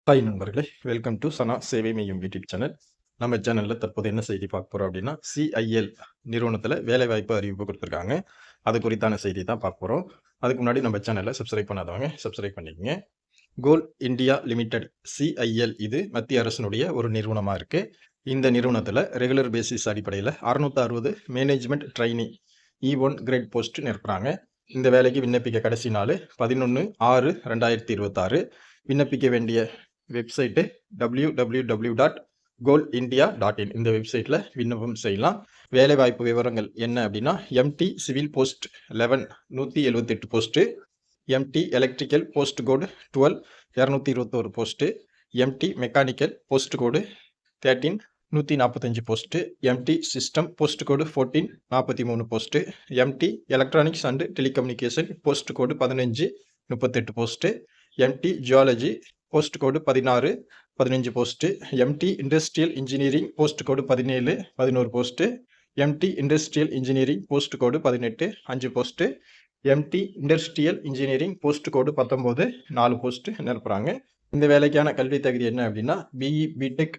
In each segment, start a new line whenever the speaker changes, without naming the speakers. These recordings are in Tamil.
ஹாய் நண்பர்களே, வெல்கம் டு சனா சேவை மையம் யூடியூப் சேனல். நம்ம சேனலில் தற்போது என்ன செய்தி பார்க்க போகிறோம் அப்படின்னா, சிஐஎல் நிறுவனத்தில் வேலைவாய்ப்பு அறிவிப்பு கொடுத்துருக்காங்க. அது குறித்தான செய்தி தான் பார்க்க போகிறோம். அதுக்கு முன்னாடி நம்ம சேனலை சப்ஸ்கிரைப் பண்ணாதவங்க சப்ஸ்கிரைப் பண்ணிக்கங்க. கோல் இந்தியா லிமிடெட் சிஐஎல் இது மத்திய அரசினுடைய ஒரு நிறுவனமாக இருக்குது. இந்த நிறுவனத்தில் ரெகுலர் பேசிஸ் அடிப்படையில் 660 management trainee E1 grade post நிரப்புறாங்க. இந்த வேலைக்கு விண்ணப்பிக்க கடைசி நாள் 11/6/2026. விண்ணப்பிக்க வேண்டிய வெப்சைட்டு www.goalindia.in. இந்த வெப்சைட்டில் விண்ணப்பம் செய்யலாம். வேலைவாய்ப்பு விவரங்கள் என்ன அப்படின்னா, MT civil post 11 178 post, MT electrical post code 12 221 post, MT mechanical post code 13 145 post, MT system post code 14 43 post, MT electronics and telecommunication post code 15 38 post, MT geology post code 16 15 post, MT industrial engineering post code 17 11 post, MT industrial engineering post code 18 5 post, MT industrial engineering post code 19 4 post நிரப்புறாங்க. இந்த வேலைக்கான கல்வி தகுதி என்ன அப்படின்னா, BE BTech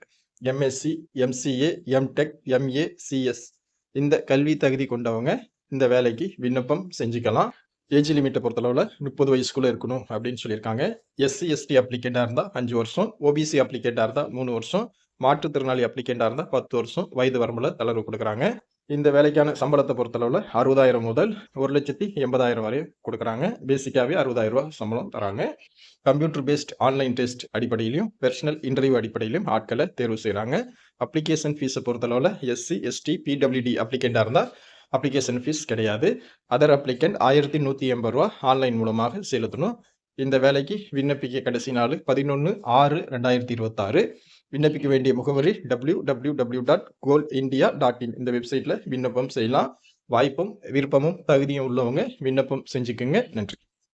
MSc MCA MTech MA CS இந்த கல்வி தகுதி கொண்டவங்க இந்த வேலைக்கு விண்ணப்பம் செஞ்சுக்கலாம். ஏஜ் லிமிட்டை பொறுத்தளவில் 30 வயசுக்குள்ளே இருக்கணும் அப்படின்னு சொல்லியிருக்காங்க. எஸ்சி எஸ்டி அப்ளிகேண்டாக இருந்தால் 5 வருஷம், ஓபிசி அப்ளிகேண்டாக இருந்தால் 3 வருஷம், மாற்றுத்திறனாளி அப்ளிகேண்டாக இருந்தால் 10 வருஷம் வயது வரம்பில் தளர்வு கொடுக்குறாங்க. இந்த வேலைக்கான சம்பளத்தை பொறுத்தளவில் 60,000 முதல் 1,80,000 வரை கொடுக்குறாங்க. பேசிக்காகவே 60,000 ரூபா சம்பளம் தராங்க. கம்ப்யூட்டர் பேஸ்ட் ஆன்லைன் டெஸ்ட் அடிப்படையிலையும் பர்சனல் இன்டர்வியூ அடிப்படையிலையும் ஆட்களை தேர்வு செய்கிறாங்க. அப்ளிகேஷன் ஃபீஸை பொறுத்தளவில் எஸ்சி எஸ்டி பிடபிள்யூடி அப்ளிகேண்டாக இருந்தால் அப்ளிகேஷன் ஃபீஸ் கிடையாது. அதர் அப்ளிகண்ட் 1180 ரூபா ஆன்லைன் மூலமாக செலுத்தணும். இந்த வேலைக்கு விண்ணப்பிக்க கடைசி நாள் 11/6/2026. விண்ணப்பிக்க வேண்டிய முகவரி www.goalindia.in. இந்த வெப்சைட்டில் விண்ணப்பம் செய்யலாம். வாய்ப்பும் விருப்பமும் தகுதியும் உள்ளவங்க விண்ணப்பம் செஞ்சுக்குங்க. நன்றி.